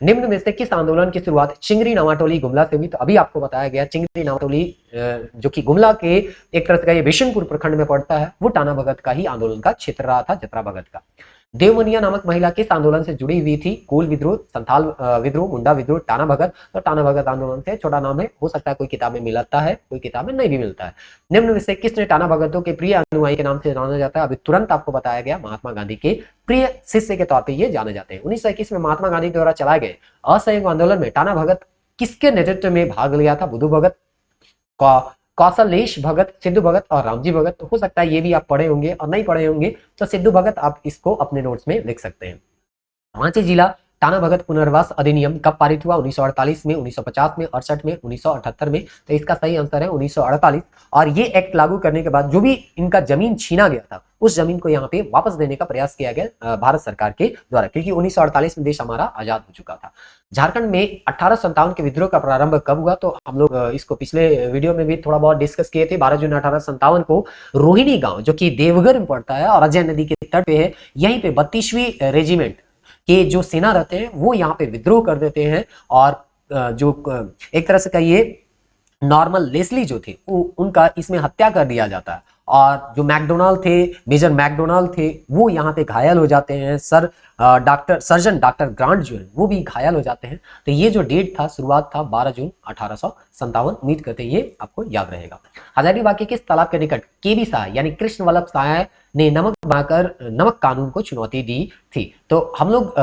निम्न में से किस आंदोलन की शुरुआत चिंगरी नावाटोली गुमला से हुई? तो अभी आपको बताया गया चिंगरी नावाटोली जो कि गुमला के एक तरह से ये बिशनपुर प्रखंड में पड़ता है, वो टाना भगत का ही आंदोलन का क्षेत्र रहा था, जतरा भगत का। देवमनिया नामक महिला किस आंदोलन से जुड़ी हुई थी? कोल विद्रोह, संथाल विद्रोह, मुंडा विद्रोह, टाना भगत। तो टाना भगत आंदोलन से, छोटा नाम है, हो सकता है कोई किताब में मिलता है, कोई किताब में नहीं भी मिलता है। निम्न में से किसने टाना भगतों के प्रिय अनुयायी के नाम से जाना जाता है? अभी तुरंत आपको बताया गया, महात्मा गांधी के प्रिय शिष्य के तौर पर ये जाने जाते हैं। 1921 में महात्मा गांधी द्वारा चलाए गए असहयोग आंदोलन में टाना भगत किसके नेतृत्व में भाग लिया था? बुद्धू भगत, कौशलेश भगत, सिद्धू भगत और रामजी भगत। तो हो सकता है ये भी आप पढ़े होंगे, और नहीं पढ़े होंगे तो सिद्धू भगत आप इसको अपने नोट्स में लिख सकते हैं। रांची जिला टाना भगत पुनर्वास अधिनियम कब पारित हुआ? 1948 में, 1950 में, 68 में, 1978 में। तो इसका सही आंसर है 1948। और ये एक्ट लागू करने के बाद जो भी इनका जमीन छीना गया था, उस जमीन को यहाँ पे वापस देने का प्रयास किया गया भारत सरकार के द्वारा, क्योंकि 1948 में देश हमारा आजाद हो चुका था। झारखंड में 1857 के विद्रोह का प्रारंभ कब हुआ? तो हम लोग इसको पिछले वीडियो में भी थोड़ा बहुत डिस्कस किए थे। 12 जून 1857 को रोहिणी गांव, जो कि देवघर में पड़ता है और अजय नदी के तट पे है, यहीं पे 32वीं रेजिमेंट के जो सेना रहते हैं वो यहाँ पे विद्रोह कर देते हैं। और जो एक तरह से कहिए नॉर्मल लेस्ली जो थे उनका इसमें हत्या कर दिया जाता है। और जो मैकडोनाल्ड थे, मेजर मैकडोनाल्ड थे, वो यहाँ पे घायल हो जाते हैं। सर्जन डॉक्टर ग्रांट जो है वो भी घायल हो जाते हैं। तो ये जो डेट था, शुरुआत था 12 जून 1857। उम्मीद करते हैं ये आपको याद रहेगा। हजारीबाग के किस तालाब के निकट केबी साय यानी कृष्ण वल्लभ साय ने नमक बनाकर नमक कानून को चुनौती दी थी? तो हम लोग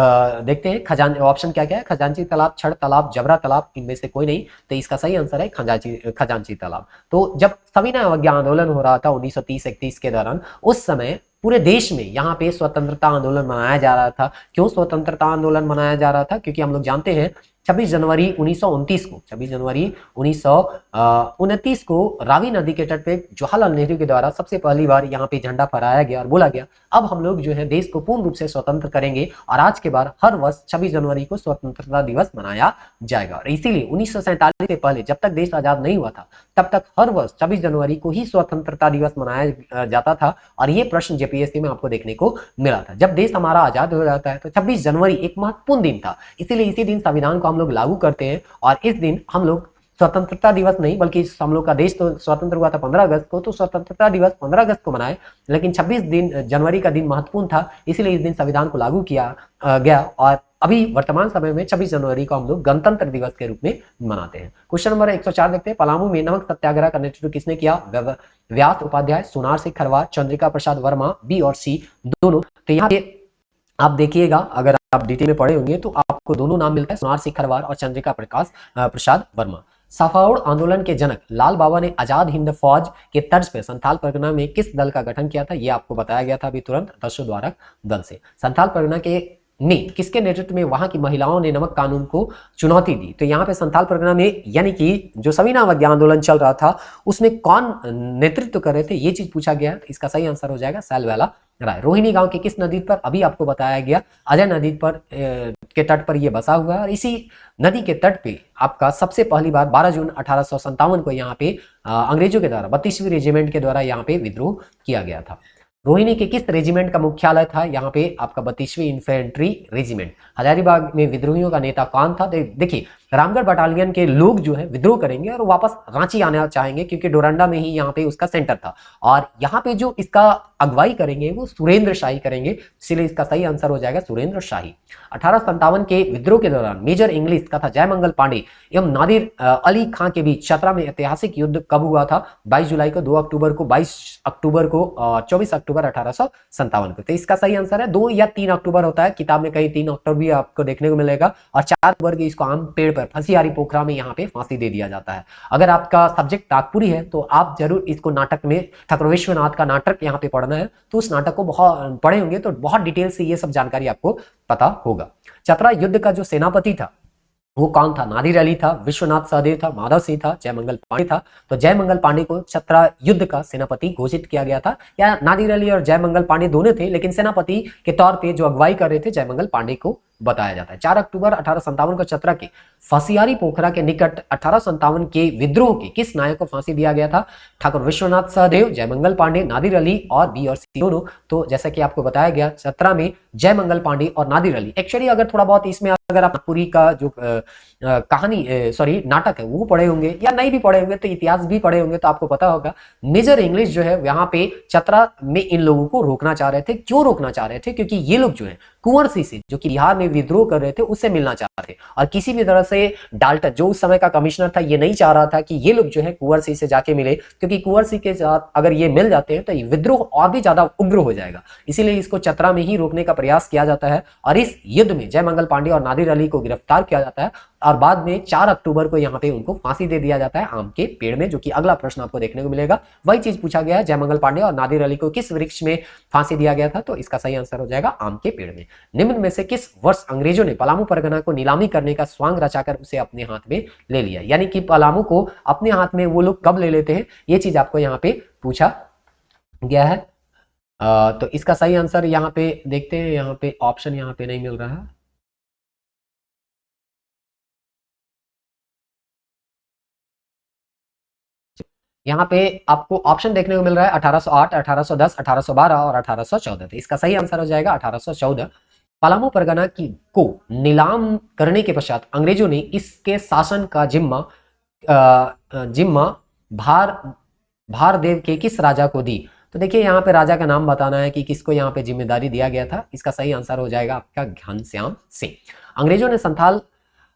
देखते हैं ऑप्शन क्या क्या है? खजांची तालाब, छड़ तालाब, जबरा तालाब, इनमें से कोई नहीं। तो इसका सही आंसर है खजांची तालाब। तो जब सविनय अवज्ञा आंदोलन हो रहा था 1930-31 के दौरान, उस समय पूरे देश में यहाँ पे स्वतंत्रता आंदोलन मनाया जा रहा था। क्यों स्वतंत्रता आंदोलन मनाया जा रहा था? क्योंकि हम लोग जानते हैं 26 जनवरी 1929 को रावी नदी के तट पे जवाहरलाल नेहरू के द्वारा सबसे पहली बार यहाँ पे झंडा फहराया गया और बोला गया अब हम लोग जो है देश को पूर्ण रूप से स्वतंत्र करेंगे, और आज के बाद हर वर्ष 26 जनवरी को स्वतंत्रता दिवस मनाया जाएगा। और इसीलिए 1947 से पहले जब तक देश आजाद नहीं हुआ था तब तक हर वर्ष 26 जनवरी को ही स्वतंत्रता दिवस मनाया जाता था। और ये प्रश्न जेपीएससी में आपको देखने को मिला था। जब देश हमारा आजाद हो जाता है तो 26 जनवरी एक महत्वपूर्ण दिन था, इसीलिए इसी दिन संविधान को हम लोग लागू करते हैं। और इस दिन हम लोग स्वतंत्रता दिवस नहीं, बल्कि हम लोग का देश तो स्वतंत्र हुआ था 15 अगस्त को, तो स्वतंत्रता दिवस 15 अगस्त को मनाए, लेकिन 26 जनवरी का दिन महत्वपूर्ण था, इसीलिए इस दिन संविधान को लागू किया गया। और अभी वर्तमान समय में 26 जनवरी को हम लोग गणतंत्र दिवस के रूप में मनाते हैं। क्वेश्चन नंबर 104 देखते हैं। पलामू में नमक सत्याग्रह का नेतृत्व किसने किया? व्यास उपाध्याय, सोनार सिंह खरवार, चंद्रिका प्रसाद वर्मा, बी और सी दोनों। तो यहाँ पे आप देखिएगा, अगर आप डिटेल में पढ़े होंगे तो आपको दोनों नाम मिलता है, सोनार सिंह खरवार और चंद्रिका प्रसाद वर्मा। साफाउड़ आंदोलन के जनक लाल बाबा ने आजाद हिंद फौज के तर्ज पे संथाल परगना में किस दल का गठन किया था? ये आपको बताया गया था अभी तुरंत, दशद्वारक दल से। संथाल परगना के में किसके नेतृत्व में वहां की महिलाओं ने नमक कानून को चुनौती दी? तो यहाँ पे संथाल परगना में यानी कि जो सविनय अवज्ञा आंदोलन चल रहा था उसमें कौन नेतृत्व कर रहे थे, ये चीज पूछा गया है। इसका सही आंसर हो जाएगा सैलवाला राय। रोहिणी गांव के किस नदी पर? अभी आपको बताया गया, अजय नदी पर के तट पर यह बसा हुआ है। और इसी नदी के तट पे आपका सबसे पहली बार 12 जून 1857 को यहाँ पे अंग्रेजों के द्वारा 32वीं रेजिमेंट के द्वारा यहाँ पे विद्रोह किया गया था। रोहिणी के किस रेजिमेंट का मुख्यालय था? यहाँ पे आपका 32वीं इन्फेंट्री रेजिमेंट। हजारीबाग में विद्रोहियों का नेता कौन था? देखिए, रामगढ़ बटालियन के लोग जो है विद्रोह करेंगे और वापस रांची आना चाहेंगे, क्योंकि डोरंडा में ही यहाँ पे उसका सेंटर था। और यहाँ पे जो इसका अगुवाई करेंगे वो सुरेंद्र शाही करेंगे, इसलिए इसका सही आंसर हो जाएगा सुरेंद्र शाही। 1857 के विद्रोह के दौरान मेजर इंग्लिश तथा जयमंगल पांडे एवं नादिर अली खां के बीच चतरा में ऐतिहासिक युद्ध कब हुआ था? 22 जुलाई को, 2 अक्टूबर को, 22 अक्टूबर को, 24 अक्टूबर 1857 को। तो इसका सही आंसर है 2 या 3 अक्टूबर होता है, किताब में कहीं 3 अक्टूबर भी आपको देखने को मिलेगा। और 4 अक्टूबर की इसको आम पेड़ पर फंसियारी पोखरा में यहाँ पे फांसी दे दिया जाता है। अगर आपका सब्जेक्ट नागपुरी है तो आप जरूर इसको नाटक में ठाकुर विश्वनाथ का नाटक यहाँ पे पढ़ना है, तो उस नाटक को बहुत पढ़े होंगे तो बहुत डिटेल से ये सब जानकारी आपको पता होगा। चतरा युद्ध का जो सेनापति था वो कौन था? नादिर अली था, विश्वनाथ सहदेव था, माधव सिंह था, जयमंगल पांडे था। तो जयमंगल पांडे को चतरा युद्ध का सेनापति घोषित किया गया था। या नादिर अली और जयमंगल पांडे दोनों थे, लेकिन सेनापति के तौर पे जो अगुवाई कर रहे थे जयमंगल पांडे को बताया जाता है। 4 अक्टूबर 1857 को चतरा के फसियारी पोखरा के निकट 1857 के विद्रोह के किस नायक को फांसी दिया गया था? ठाकुर विश्वनाथ सहदेव, जयमंगल पांडे, नादिर अली और बी और सी दोनों। तो जैसा कि आपको बताया गया, चतरा में जयमंगल पांडे और नादिर अली। एक्चुअली अगर थोड़ा बहुत इसमें अगर आप पूरी का जो कहानी सॉरी नाटक है वो पढ़े होंगे या नहीं भी पढ़े होंगे तो इतिहास भी पढ़े होंगे तो आपको पता होगा मेजर इंग्लिश जो है यहाँ पे चतरा में इन लोगों को रोकना चाह रहे थे। क्यों रोकना चाह रहे थे? क्योंकि ये लोग जो है कुंवर सिंह से जो कि बिहार में विद्रोह कर रहे थे उससे मिलना चाह रहे थे और किसी भी तरह से डाल्टन जो उस समय का कमिश्नर था ये नहीं चाह रहा था कि ये लोग जो है कुंवर सिंह से जाके मिले, क्योंकि कुंवर सिंह के साथ अगर ये मिल जाते हैं तो ये विद्रोह और भी ज्यादा उग्र हो जाएगा। इसीलिए इसको चतरा में ही रोकने का प्रयास किया जाता है और इस युद्ध में जयमंगल पांडे और नादिर अली को गिरफ्तार किया जाता है और बाद में 4 अक्टूबर को यहाँ पे उनको फांसी दे दिया जाता है आम के पेड़ में, जो कि अगला प्रश्न आपको देखने को मिलेगा। वही चीज पूछा गया है, जयमंगल पांडे और नादिर अली को किस वृक्ष में फांसी दिया गया था? तो इसका सही आंसर हो जाएगा आम के पेड़ में। निम्न में से किस वर्ष अंग्रेजों ने पलामू परगना को नीलामी करने का स्वांग रचाकर उसे अपने हाथ में ले लिया? यानी कि पलामू को अपने हाथ में वो लोग कब ले लेते हैं, ये चीज आपको यहाँ पे पूछा गया है। तो इसका सही आंसर यहाँ पे देखते हैं, यहाँ पे ऑप्शन यहाँ पे नहीं मिल रहा है। यहाँ पे आपको ऑप्शन देखने को मिल रहा है 1808, 1810, 1812 और 1814। तो इसका सही आंसर हो जाएगा 1814। पलामू परगना की को नीलाम करने के पश्चात अंग्रेजों ने इसके शासन का जिम्मा भारदेव के किस राजा को दी? तो देखिए यहाँ पे राजा का नाम बताना है कि किसको यहाँ पे जिम्मेदारी दिया गया था। इसका सही आंसर हो जाएगा आपका घनश्याम सिंह। अंग्रेजों ने संथाल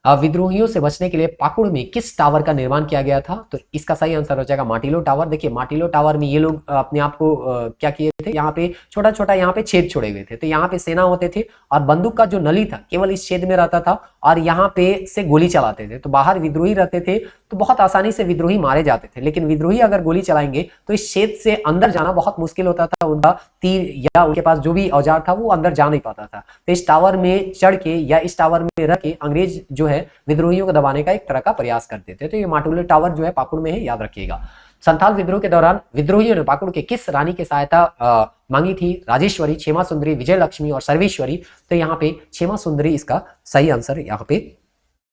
विद्रोहियों से बचने के लिए पाकुड़ में किस टावर का निर्माण किया गया था? तो इसका सही आंसर हो जाएगा माटिलो टावर। देखिए माटिलो टावर में ये लोग अपने आप को क्या किए थे, यहाँ पे छोटा छोटा यहाँ पे छेद छोड़े हुए थे, तो यहाँ पे सेना होते थे और बंदूक का जो नली था केवल इस छेद में रहता था और यहाँ पे से गोली चलाते थे। तो बाहर विद्रोही रहते थे तो बहुत आसानी से विद्रोही मारे जाते थे, लेकिन विद्रोही अगर गोली चलाएंगे तो इस छेद से अंदर जाना बहुत मुश्किल होता था। उनका तीर या उनके पास जो भी औजार था वो अंदर जा नहीं पाता था। तो इस टावर में चढ़ के या इस टावर में रह के अंग्रेज जो है विद्रोहियों को दबाने का एक तरह का प्रयास करते थे। तो ये माटुले टावर जो है पाकुड़ में है, याद रखिएगा। संथाल विद्रोह के दौरान विद्रोहियों ने पाकुड़ के किस रानी की सहायता मांगी थी? राजेश्वरी, क्षेमा सुंदरी, विजय लक्ष्मी और सर्वेश्वरी। तो यहाँ पे क्षेमा सुंदरी इसका सही आंसर यहाँ पे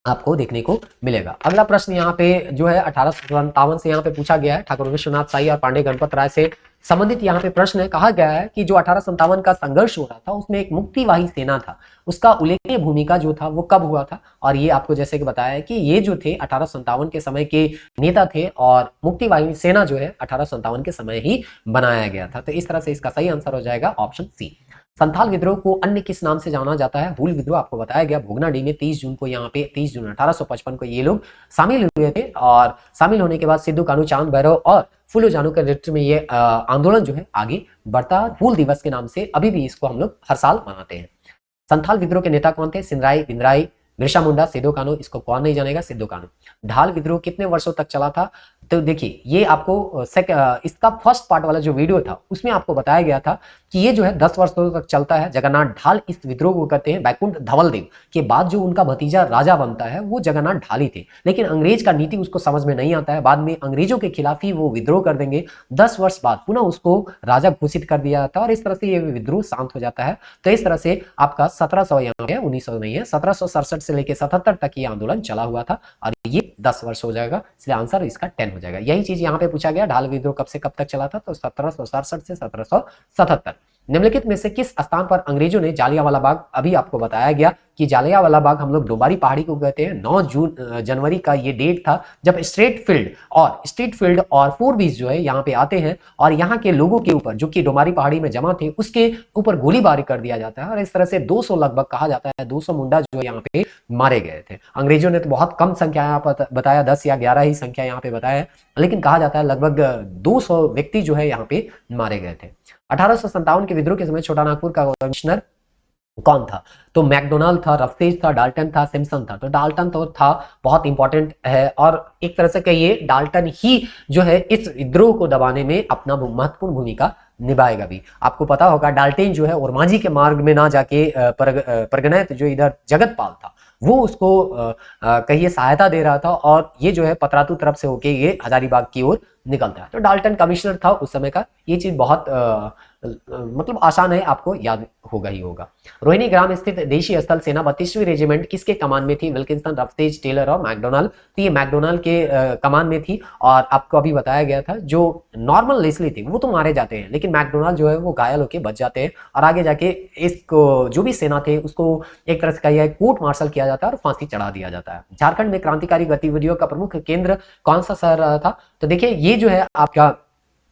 आपको देखने को मिलेगा। अगला प्रश्न यहाँ पे जो है 1857 से यहाँ पे पूछा गया है। ठाकुर विश्वनाथ शाही और पांडे गणपत राय से संबंधित यहाँ पे प्रश्न है। कहा गया है कि जो 1857 का संघर्ष हो रहा था उसमें एक मुक्तिवाही सेना था, उसका उल्लेखनीय भूमिका जो था वो कब हुआ था? और ये आपको जैसे कि बताया है कि ये जो थे 1857 के समय के नेता थे और मुक्तिवाही सेना जो है 1857 के समय ही बनाया गया था। तो इस तरह से इसका सही आंसर हो जाएगा ऑप्शन सी। संथाल विद्रोह को अन्य किस नाम से जाना जाता है? हूल विद्रोह आपको बताया गया। भोगनाडीह में 30 जून को यहाँ पे 30 जून 1855 को ये लोग शामिल हुए थे और शामिल होने के बाद सिद्धू कानू, चांद भैरव और फूलो जानू के नेतृत्व में ये आंदोलन जो है आगे बढ़ता। हूल दिवस के नाम से अभी भी इसको हम लोग हर साल मनाते हैं। संथाल विद्रोह के नेता कौन थे? सिंधराई, बिंद्राई, बिरसा मुंडा, सिद्धू कानू। इसको कौन नहीं जानेगा? सिद्धू कानू। ढाल विद्रोह कितने वर्षों तक चला था? तो देखिए ये आपको इसका फर्स्ट पार्ट वाला जो वीडियो था उसमें आपको बताया गया था कि ये जो है 10 वर्षों तक चलता है। जगन्नाथ ढाल इस विद्रोह को करते हैं। बैकुंठ धवलदेव के बाद जो उनका भतीजा राजा बनता है वो जगन्नाथ ढाल ही थे, लेकिन अंग्रेज का नीति उसको समझ में नहीं आता है। बाद में अंग्रेजों के खिलाफ ही वो विद्रोह कर देंगे। 10 वर्ष बाद पुनः उसको राजा घोषित कर दिया जाता है और इस तरह से ये विद्रोह शांत हो जाता है। तो इस तरह से आपका 1700 यहाँ है, 1900 नहीं है, 1767 से लेकर 77 तक ये आंदोलन चला हुआ था और ये 10 वर्ष हो जाएगा, इसलिए आंसर इसका 10 हो जाएगा। यही चीज यहाँ पे पूछा गया, ढाल विद्रोह कब से कब तक चला था? तो 1767 से 1777। निम्नलिखित में से किस स्थान पर अंग्रेजों ने जालियांवाला बाग, अभी आपको बताया गया कि जालियांवाला बाग हम लोग डोंबारी पहाड़ी को कहते हैं। 9 जनवरी का ये डेट था जब स्ट्रीट फील्ड और फोरबीस जो है यहाँ पे आते हैं और यहाँ के लोगों के ऊपर जो कि डोंबारी पहाड़ी में जमा थे उसके ऊपर गोलीबारी कर दिया जाता है और इस तरह से 200 लगभग कहा जाता है 200 मुंडा जो यहाँ पे मारे गए थे। अंग्रेजों ने तो बहुत कम संख्या यहाँ पर बताया, 10 या 11 ही संख्या यहाँ पे बताया है, लेकिन कहा जाता है लगभग 200 व्यक्ति जो है यहाँ पे मारे गए थे। 1857 के विद्रोह के समय छोटा नागपुर का कमिश्नर कौन था? तो मैकडोनाल्ड था, रफतेज था, डाल्टन था, सिम्पसन था। तो डाल्टन तो था, बहुत इंपॉर्टेंट है और एक तरह से कहिए डाल्टन ही जो है इस विद्रोह को दबाने में अपना महत्वपूर्ण भूमिका निभाएगा भी। आपको पता होगा डाल्टेन जो है ओरमांझी के मार्ग में ना जाके परगनैत जो इधर जगतपाल था वो उसको कहिए सहायता दे रहा था और ये जो है पतरातू तरफ से होके ये हजारीबाग की ओर निकलता है। तो डाल्टन कमिश्नर था उस समय का, ये चीज बहुत मतलब आसान है, आपको याद होगा ही होगा। रोहिणी ग्राम स्थित देशी स्थल सेना 32वीं रेजिमेंट किसके कमान में थी? विल्किंसन, रफतेज, टेलर और मैकडोनाल्ड। तो ये मैकडोनाल्ड के कमान में थी। और आपको अभी बताया गया था जो नॉर्मल लेस्ली थे वो तो मारे जाते हैं, लेकिन मैकडोनाल्ड जो है वो घायल होकर बच जाते हैं और आगे जाके इसको जो भी सेना थे उसको एक तरह से कहिए कोर्ट मार्शल किया जाता है और फांसी चढ़ा दिया जाता है। झारखंड में क्रांतिकारी गतिविधियों का प्रमुख केंद्र कौन सा शहर रहा था? तो देखिए ये जो है आपका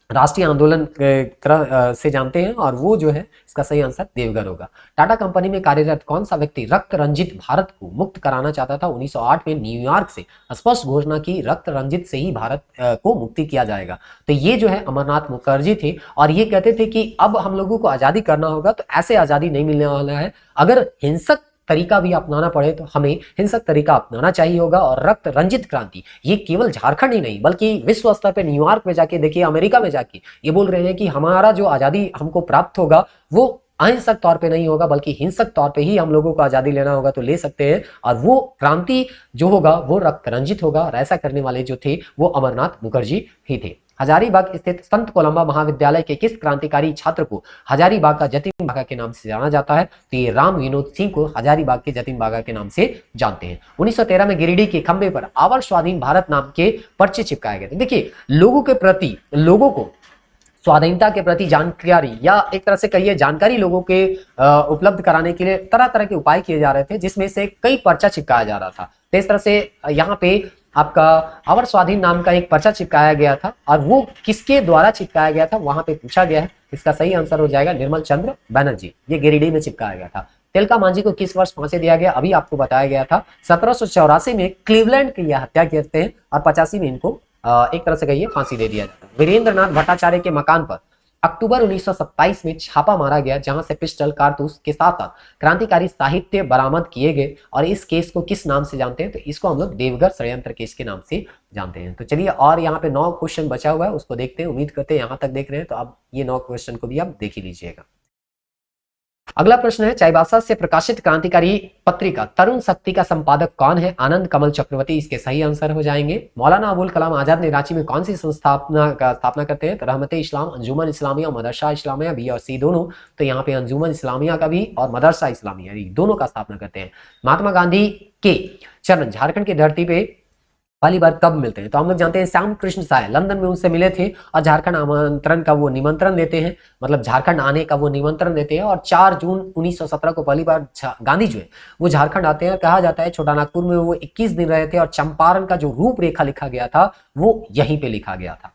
राष्ट्रीय आंदोलन तरह से जानते हैं और वो जो है इसका सही आंसर देवघर होगा। टाटा कंपनी में कार्यरत कौन सा व्यक्ति रक्त रंजित भारत को मुक्त कराना चाहता था? 1908 में न्यूयॉर्क से स्पष्ट घोषणा की रक्त रंजित से ही भारत को मुक्ति किया जाएगा। तो ये जो है अमरनाथ मुखर्जी थे और ये कहते थे कि अब हम लोगों को आजादी करना होगा, तो ऐसे आजादी नहीं मिलने वाला है, अगर हिंसक तरीका भी अपनाना पड़े तो हमें हिंसक तरीका अपनाना चाहिए होगा। और रक्त रंजित क्रांति ये केवल झारखंड ही नहीं बल्कि विश्व स्तर पे न्यूयॉर्क में जाके देखिए, अमेरिका में जाके ये बोल रहे हैं कि हमारा जो आजादी हमको प्राप्त होगा वो अहिंसक तौर पे नहीं होगा बल्कि हिंसक तौर पे ही हम लोगों को आजादी लेना होगा, तो ले सकते हैं। और वो क्रांति जो होगा वो रक्त रंजित होगा और ऐसा करने वाले जो थे वो अमरनाथ मुखर्जी ही थे। हजारीबाग स्थित संत कोलंबा महाविद्यालय के किस क्रांतिकारी छात्र को हजारीबाग का जतिन बागा के नाम से जाना जाता है? तो ये राम विनोद सिंह को हजारीबाग के जतिन बागा के नाम से जानते हैं। 1913 में गिरिडीह के खंबे पर आवर स्वाधीन भारत नाम के पर्चे चिपकाए गए थे। देखिए लोगों के प्रति, लोगों को स्वाधीनता के प्रति जानकारी या एक तरह से कहिए जानकारी लोगों के उपलब्ध कराने के लिए तरह तरह के उपाय किए जा रहे थे, जिसमें से कई पर्चा चिपकाया जा रहा था। तो इस तरह से यहाँ पे आपका आवर स्वाधीन नाम का एक पर्चा चिपकाया गया था और वो किसके द्वारा चिपकाया गया था वहां पे पूछा गया है। इसका सही आंसर हो जाएगा निर्मल चंद्र बनर्जी, ये गिरिडीह में चिपकाया गया था। तिलका मांझी को किस वर्ष फांसी दिया गया? अभी आपको बताया गया था 1784 में क्लीवलैंड की यह हत्या करते हैं और 85 में इनको एक तरह से कहिए फांसी दे दिया जाता है। वीरेंद्रनाथ भट्टाचार्य के मकान पर अक्टूबर 1927 में छापा मारा गया, जहां से पिस्टल, कारतूस के साथ साथ क्रांतिकारी साहित्य बरामद किए गए और इस केस को किस नाम से जानते हैं? तो इसको हम लोग देवघर षड्यंत्र केस के नाम से जानते हैं। तो चलिए, और यहाँ पे 9 क्वेश्चन बचा हुआ है उसको देखते हैं। उम्मीद करते हैं यहाँ तक देख रहे हैं तो अब ये 9 क्वेश्चन को भी आप देख ही लीजिएगा। अगला प्रश्न है, चाईबासा से प्रकाशित क्रांतिकारी पत्रिका तरुण शक्ति का संपादक कौन है? आनंद कमल चक्रवर्ती इसके सही आंसर हो जाएंगे। मौलाना अबुल कलाम आजाद ने रांची में कौन सी स्थापना करते हैं? तो रहमते इस्लाम, अंजुमन इस्लामिया, मदरसा इस्लामिया, बी और सी दोनों। तो यहाँ पे अंजुमन इस्लामिया का भी और मदरसा इस्लामिया दोनों का स्थापना करते हैं। महात्मा गांधी के चरण झारखंड की धरती पे पहली बार कब मिलते हैं? तो हम लोग जानते हैं श्याम कृष्ण साय लंदन में उनसे मिले थे और झारखंड आमंत्रण का वो निमंत्रण देते हैं, मतलब झारखंड आने का वो निमंत्रण देते हैं। और 4 जून 1917 को पहली बार गांधी जो है वो झारखंड आते हैं। कहा जाता है छोटा नागपुर में वो 21 दिन रहे थे और चंपारण का जो रूपरेखा लिखा गया था वो यहीं पे लिखा गया था।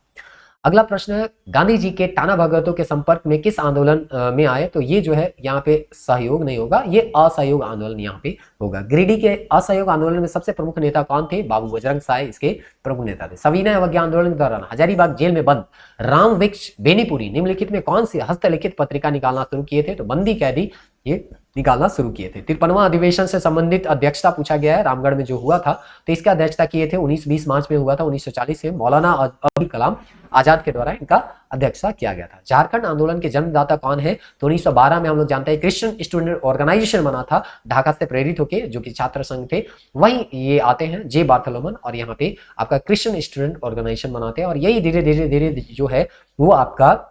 अगला प्रश्न है, गांधी जी के टाना भगतों के संपर्क में किस आंदोलन में आए? तो ये जो है यहाँ पे सहयोग नहीं होगा, ये असहयोग आंदोलन यहाँ पे होगा। गिरिडीह के असहयोग आंदोलन में सबसे प्रमुख नेता कौन थे? बाबू बजरंग साय इसके प्रमुख नेता थे। सविनय अवज्ञा आंदोलन के दौरान हजारीबाग जेल में बंद राम वृक्ष बेनीपुरी निम्नलिखित में कौन सी हस्तलिखित पत्रिका निकालना शुरू किए थे? तो बंदी कैदी ये निकालना शुरू किए थे। 53वां अधिवेशन से संबंधित अध्यक्षता पूछा गया है, रामगढ़ में जो हुआ था तो इसका अध्यक्षता किए थे 19-20 मार्च में हुआ था 1940 में मौलाना अबुल कलाम आजाद के द्वारा इनका अध्यक्षता किया गया था। झारखंड आंदोलन के जन्मदाता कौन है? तो 1912 में हम लोग जानते हैं क्रिश्चियन स्टूडेंट ऑर्गेनाइजेशन बना था ढाका से प्रेरित होकर, जो कि छात्र संघ थे। वहीं ये आते हैं जे बार्थलोमन और यहाँ पे आपका क्रिश्चियन स्टूडेंट ऑर्गेनाइजेशन बनाते हैं और यही धीरे धीरे जो है वो आपका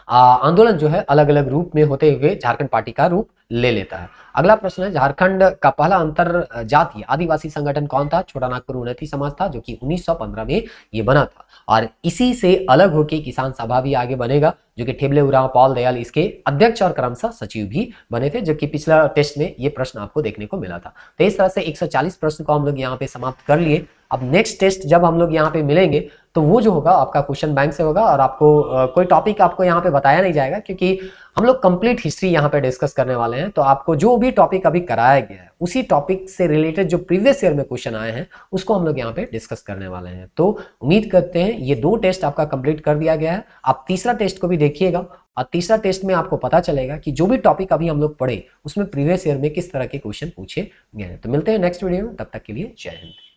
आंदोलन जो है अलग अलग रूप में होते हुए झारखंड पार्टी का रूप ले लेता है। अगला प्रश्न है, झारखंड का पहला अंतर जातीय आदिवासी संगठन कौन था? छोटा नागपुर उन्नति समाज था, जो कि 1915 में ये बना था और इसी से अलग होकर किसान सभा भी आगे बनेगा, जो कि ठेबले उरांव पॉल दयाल इसके अध्यक्ष और क्रमशः सचिव भी बने थे, जबकि पिछला टेस्ट में ये प्रश्न आपको देखने को मिला था। तो इस तरह से 140 प्रश्न को हम लोग यहाँ पे समाप्त कर लिए। अब नेक्स्ट टेस्ट जब हम लोग यहाँ पे मिलेंगे तो वो जो होगा आपका क्वेश्चन बैंक से होगा और आपको कोई टॉपिक आपको यहाँ पे बताया नहीं जाएगा, क्योंकि हम लोग कंप्लीट हिस्ट्री यहाँ पे डिस्कस करने वाले हैं। तो आपको जो भी टॉपिक अभी कराया गया है उसी टॉपिक से रिलेटेड जो प्रीवियस ईयर में क्वेश्चन आए हैं उसको हम लोग यहाँ पे डिस्कस करने वाले हैं। तो उम्मीद करते हैं ये 2 टेस्ट आपका कंप्लीट कर दिया गया है। आप तीसरा टेस्ट को भी देखिएगा और तीसरा टेस्ट में आपको पता चलेगा कि जो भी टॉपिक अभी हम लोग पढ़े उसमें प्रीवियस ईयर में किस तरह के क्वेश्चन पूछे गए हैं। तो मिलते हैं नेक्स्ट वीडियो में, तब तक के लिए जय हिंद।